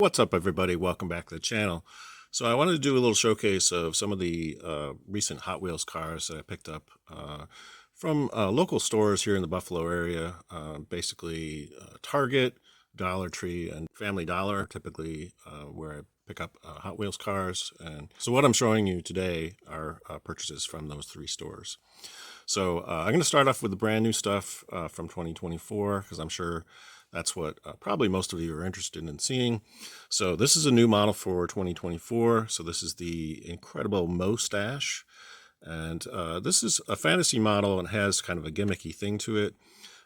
What's up, everybody? Welcome back to the channel. So I wanted to do a little showcase of some of the recent Hot Wheels cars that I picked up from local stores here in the Buffalo area. Basically Target, Dollar Tree, and Family Dollar, typically where I pick up Hot Wheels cars. And so what I'm showing you today are purchases from those three stores. So I'm going to start off with the brand new stuff from 2024, because I'm sure that's what probably most of you are interested in seeing. So this is a new model for 2024. So this is the incredible Mustache. And this is a fantasy model and has kind of a gimmicky thing to it.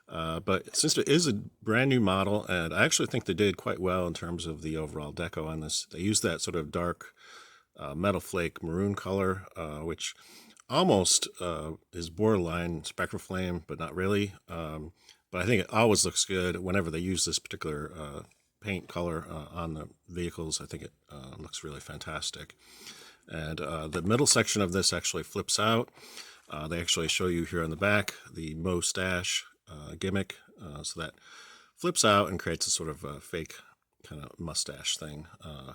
But since it is a brand new model, and I actually think they did quite well in terms of the overall deco on this. They used that sort of dark metal flake maroon color, which almost is borderline spectral flame, but not really. But I think it always looks good whenever they use this particular paint color on the vehicles. I think it looks really fantastic. And the middle section of this actually flips out. They actually show you here on the back the Mustache gimmick. So that flips out and creates a sort of fake kind of mustache thing. Kind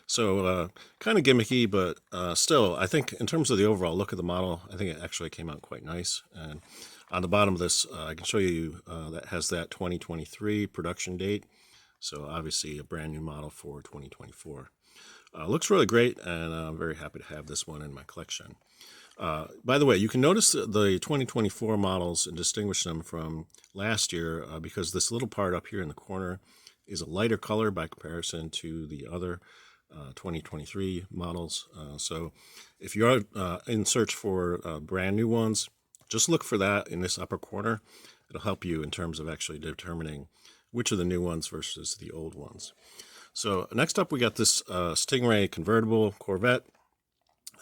of gimmicky, but still, I think in terms of the overall look of the model, I think it actually came out quite nice. And on the bottom of this, I can show you that has that 2023 production date. So obviously a brand new model for 2024. Looks really great, and I'm very happy to have this one in my collection. By the way, you can notice the 2024 models and distinguish them from last year because this little part up here in the corner is a lighter color by comparison to the other 2023 models. So if you're in search for brand new ones, just look for that in this upper corner. It'll help you in terms of actually determining which are the new ones versus the old ones. So next up, we got this Stingray convertible Corvette.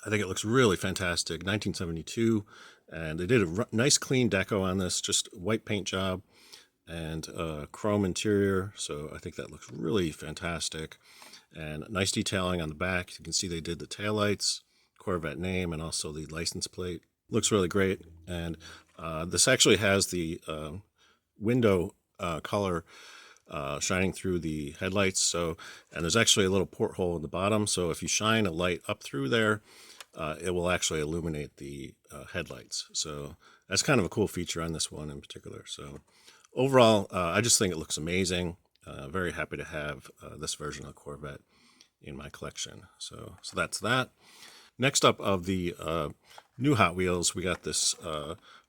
I think it looks really fantastic, 1972. And they did a nice clean deco on this, just white paint job and chrome interior. So I think that looks really fantastic. And nice detailing on the back. You can see they did the taillights, Corvette name, and also the license plate. Looks really great. And this actually has the window color shining through the headlights. And there's actually a little porthole in the bottom. So if you shine a light up through there, it will actually illuminate the headlights. So that's kind of a cool feature on this one in particular. So overall, I just think it looks amazing. Very happy to have this version of Corvette in my collection. So that's that. Next up of the new Hot Wheels, we got this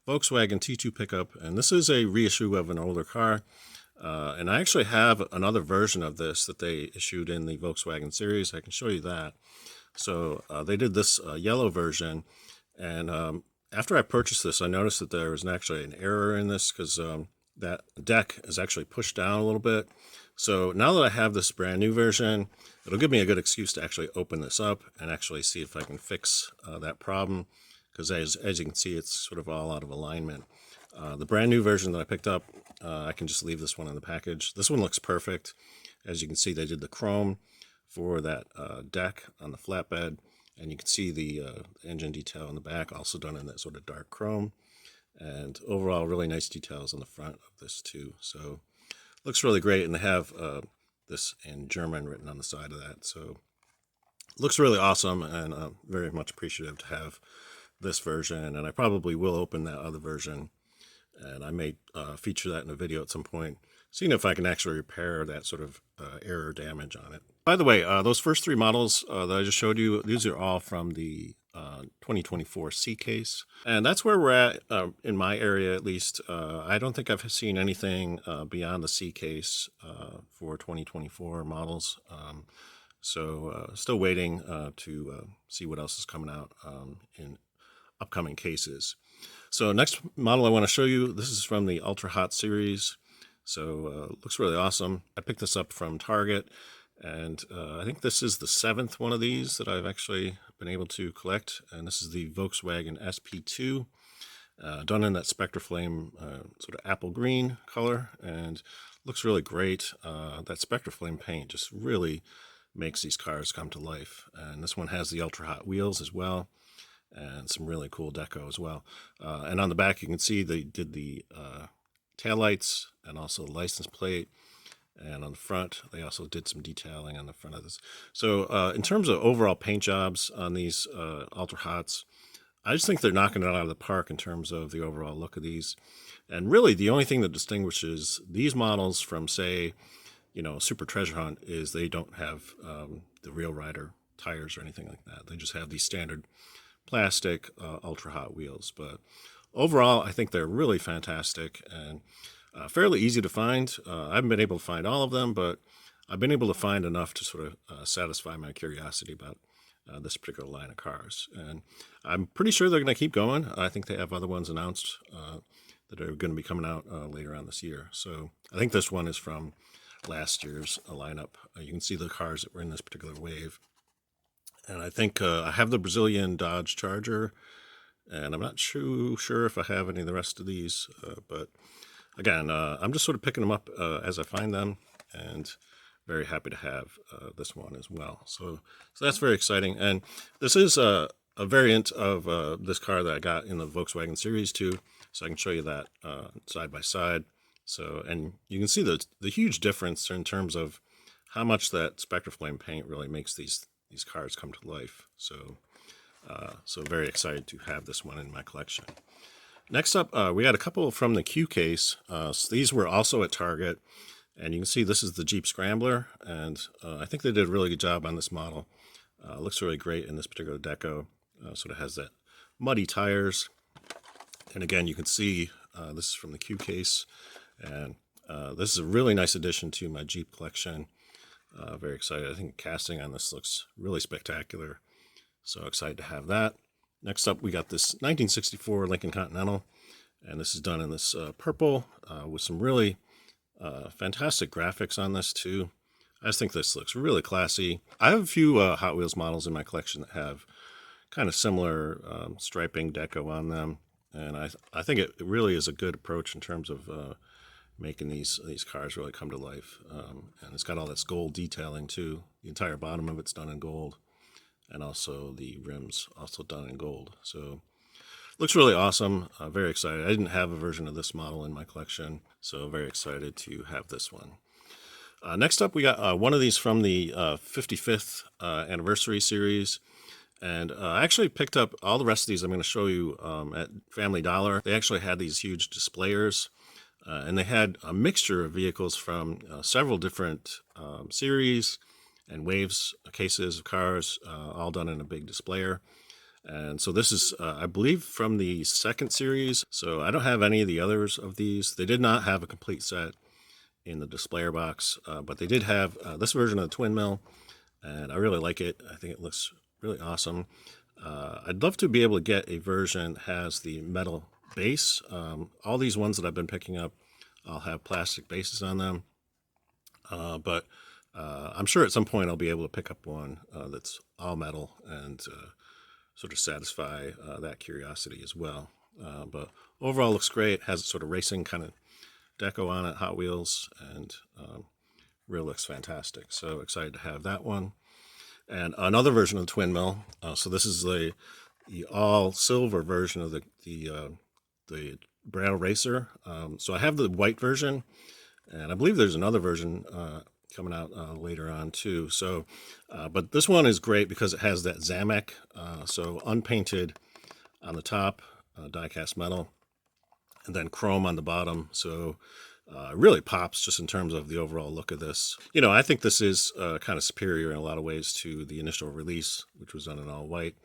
Volkswagen T2 pickup, and this is a reissue of an older car. And I actually have another version of this that they issued in the Volkswagen series. I can show you that. So they did this yellow version, and after I purchased this, I noticed that there was actually an error in this because that deck is actually pushed down a little bit. So now that I have this brand new version, it'll give me a good excuse to actually open this up and actually see if I can fix that problem, because as you can see, it's sort of all out of alignment. The brand new version that I picked up, I can just leave this one in the package. This one looks perfect. As you can see, they did the chrome for that deck on the flatbed, and you can see the engine detail in the back, also done in that sort of dark chrome. And overall, really nice details on the front of this too. So looks really great, and they have this in German written on the side of that. So looks really awesome, and I'm very much appreciative to have this version. And I probably will open that other version, and I may feature that in a video at some point, seeing if I can actually repair that sort of error damage on it. By the way, those first three models that I just showed you, these are all from the 2024 C case. And that's where we're at in my area, at least. I don't think I've seen anything beyond the C case for 2024 models. Still waiting to see what else is coming out in upcoming cases. So next model I want to show you, this is from the Ultra Hot series. So looks really awesome. I picked this up from Target, and I think this is the 7th one of these that I've actually been able to collect. And this is the Volkswagen SP2, done in that Spectra Flame sort of apple green color, and looks really great. That Spectra Flame paint just really makes these cars come to life. And this one has the Ultra Hot wheels as well, and some really cool deco as well. And on the back, you can see they did the taillights and also the license plate. And on the front, they also did some detailing on the front of this. So in terms of overall paint jobs on these Ultra Hots, I just think they're knocking it out of the park in terms of the overall look of these. And really, the only thing that distinguishes these models from, say, Super Treasure Hunt is they don't have the Real Rider tires or anything like that. They just have these standard plastic Ultra Hot wheels. But overall, I think they're really fantastic and fairly easy to find. I haven't been able to find all of them, but I've been able to find enough to sort of satisfy my curiosity about this particular line of cars. And I'm pretty sure they're going to keep going. I think they have other ones announced that are going to be coming out later on this year. So I think this one is from last year's lineup. You can see the cars that were in this particular wave. And I think I have the Brazilian Dodge Charger, and I'm not sure if I have any of the rest of these, but again, I'm just sort of picking them up as I find them, and very happy to have this one as well. So that's very exciting. And this is a variant of this car that I got in the Volkswagen Series 2, so I can show you that side by side. So, and you can see the huge difference in terms of how much that Spectraflame paint really makes these cars come to life. So, so very excited to have this one in my collection. Next up, we got a couple from the Q case. So these were also at Target, and you can see this is the Jeep Scrambler, and I think they did a really good job on this model. Looks really great in this particular deco. Sort of has that muddy tires, and again, you can see this is from the Q case, and this is a really nice addition to my Jeep collection. Very excited. I think casting on this looks really spectacular, so excited to have that. Next up, we got this 1964 Lincoln Continental, and this is done in this purple with some really fantastic graphics on this too. I just think this looks really classy. I have a few Hot Wheels models in my collection that have kind of similar striping deco on them, and I think it really is a good approach in terms of making these cars really come to life. And it's got all this gold detailing too. The entire bottom of it's done in gold, and also the rims also done in gold. So looks really awesome. Very excited. I didn't have a version of this model in my collection, so very excited to have this one. Next up, we got one of these from the 55th anniversary series. And I actually picked up all the rest of these I'm going to show you at Family Dollar. They actually had these huge displayers, and they had a mixture of vehicles from several different series and waves, cases of cars, all done in a big displayer. And so this is, I believe, from the second series. So I don't have any of the others of these. They did not have a complete set in the displayer box, but they did have this version of the twin mill, and I really like it. I think it looks really awesome. I'd love to be able to get a version that has the metal base. All these ones that I've been picking up, I'll have plastic bases on them, but I'm sure at some point I'll be able to pick up one that's all metal and sort of satisfy that curiosity as well. But overall looks great. Has a sort of racing kind of deco on it, Hot Wheels, and really looks fantastic. So excited to have that one. And another version of the twin mill. So this is the all silver version of the Braille Racer. So I have the white version, and I believe there's another version coming out later on too. So, but this one is great because it has that Zamek, so unpainted on the top, die-cast metal, and then chrome on the bottom. So it really pops just in terms of the overall look of this. You know, I think this is kind of superior in a lot of ways to the initial release, which was done in all white.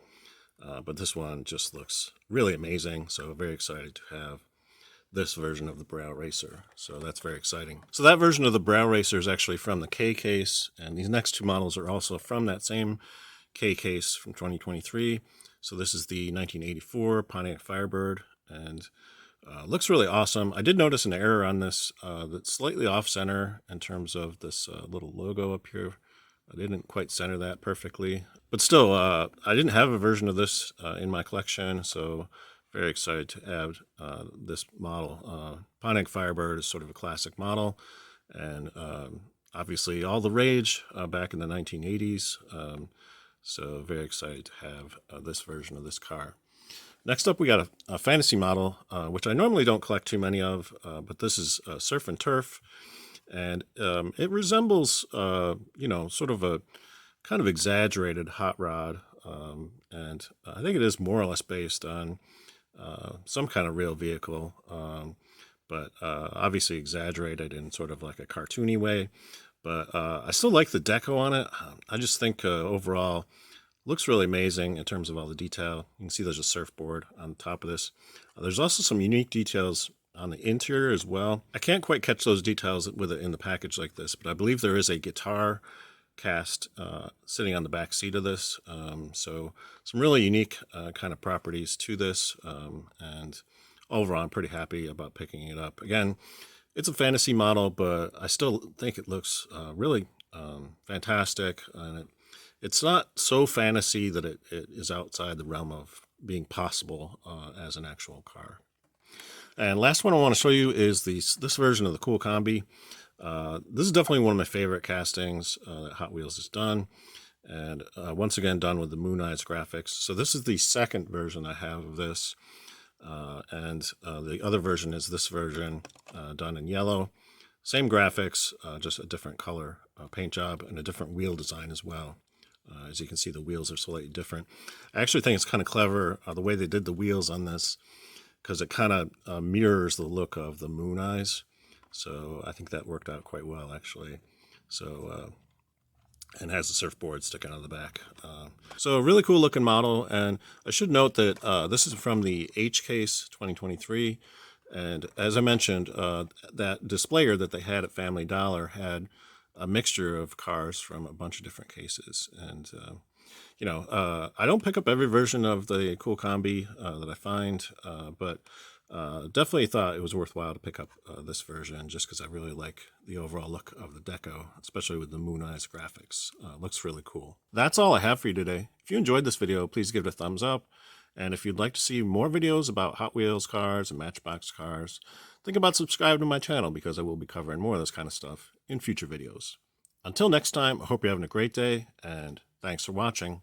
But this one just looks really amazing. So very excited to have this version of the Brow Racer. So that's very exciting. So that version of the Brow Racer is actually from the K case, and these next two models are also from that same K case from 2023. So this is the 1984 Pontiac Firebird, and looks really awesome. I did notice an error on this that's slightly off center in terms of this little logo up here. I didn't quite center that perfectly, but still, I didn't have a version of this in my collection, so very excited to add this model. Pontiac Firebird is sort of a classic model, and obviously all the rage back in the 1980s. So very excited to have this version of this car. Next up, we got a fantasy model, which I normally don't collect too many of, but this is Surf and Turf. And it resembles, sort of a kind of exaggerated hot rod. And I think it is more or less based on some kind of real vehicle, but obviously exaggerated in sort of like a cartoony way. But I still like the deco on it. I just think overall looks really amazing in terms of all the detail. You can see there's a surfboard on top of this. There's also some unique details on the interior as well. I can't quite catch those details with it in the package like this, but I believe there is a guitar cast sitting on the back seat of this. So some really unique kind of properties to this. And overall, I'm pretty happy about picking it up. Again, it's a fantasy model, but I still think it looks really fantastic. And it's not so fantasy that it is outside the realm of being possible as an actual car. And last one I want to show you is this version of the Cool Combi. This is definitely one of my favorite castings that Hot Wheels has done. And once again, done with the Moon Eyes graphics. So this is the second version I have of this. And the other version is this version done in yellow. Same graphics, just a different color paint job and a different wheel design as well. As you can see, the wheels are slightly different. I actually think it's kind of clever the way they did the wheels on this, because it kind of mirrors the look of the Moon Eyes. So I think that worked out quite well, actually. So, and has the surfboard sticking out of the back. So a really cool looking model. And I should note that this is from the H-Case 2023. And as I mentioned, that displayer that they had at Family Dollar had a mixture of cars from a bunch of different cases. And, I don't pick up every version of the Cool Combi that I find, but definitely thought it was worthwhile to pick up this version just because I really like the overall look of the deco, especially with the Moon Eyes graphics. Looks really cool. That's all I have for you today. If you enjoyed this video, please give it a thumbs up. And if you'd like to see more videos about Hot Wheels cars and Matchbox cars, think about subscribing to my channel because I will be covering more of this kind of stuff in future videos. Until next time, I hope you're having a great day, and thanks for watching.